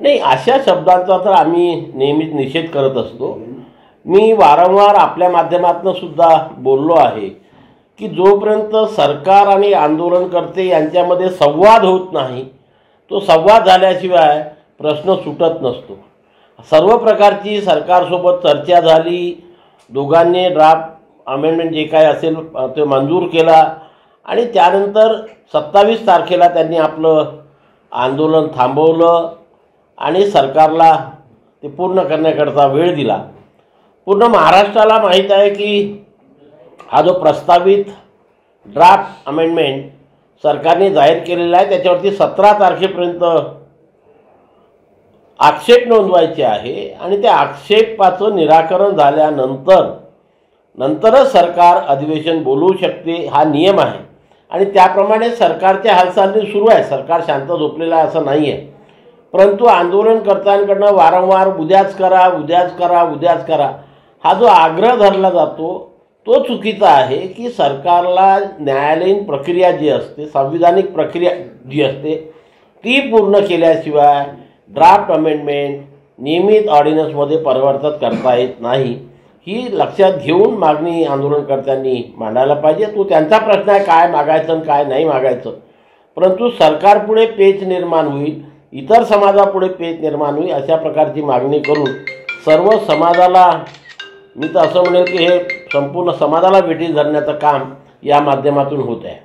नाही, अशा शब्दांचा तर आम्ही नेहमीच निषेध करत असतो। मी वारंवार आपल्या माध्यमातून सुद्धा बोललो आहे की जोपर्यंत सरकार आणि आंदोलनकर्ते यांच्यामध्ये संवाद होत नाही, तो संवाद झाल्याशिवाय प्रश्न सुटत नसतो। सर्व प्रकारची सरकारसोबत चर्चा झाली, दोघांनी ड्राफ्ट अमेंडमेंट जे काय असेल ते मंजूर केला आणि त्यानंतर 27 तारखेला त्यांनी आपलं आंदोलन थांबवलं आणि सरकारला ते पूर्ण करण्याकरता वेळ दिला। पूर्ण महाराष्ट्राला माहीत आहे की हा जो प्रस्तावित ड्राफ्ट अमेंडमेंट सरकारने जाहीर केलेला आहे त्याच्यावरती 17 तारखेपर्यंत आक्षेप नोंदवायचे आहे आणि त्या आक्षेपाचं निराकरण झाल्यानंतरच सरकार अधिवेशन बोलवू शकते, हा नियम आहे आणि त्याप्रमाणे सरकारच्या हालचाली सुरू आहे। सरकार शांत झोपलेलं आहे असं नाही आहे, परंतु आंदोलनकर्त्यांकडून वारंवार उद्याच करा हा जो आग्रह धरला जातो तो चुकीचा आहे की सरकारला न्यायालयीन प्रक्रिया जी असते, संविधानिक प्रक्रिया जी असते ती पूर्ण केल्याशिवाय ड्राफ्ट अमेंडमेंट नियमित ऑर्डिनन्समध्ये परिवर्तित करता येत नाही, ही लक्षात घेऊन मागणी आंदोलनकर्त्यांनी मांडायला पाहिजे। तो त्यांचा प्रश्न आहे काय मागायचं आणि काय नाही मागायचं, परंतु सरकारपुढे पेच निर्माण होईल, इतर समाजापुढे पेच निर्माण होईल अशा प्रकारची मागणी करून सर्व समाजाला, मी तर असं म्हणेल की हे संपूर्ण समाजाला वेठीस धरण्याचं काम या माध्यमातून होत आहे।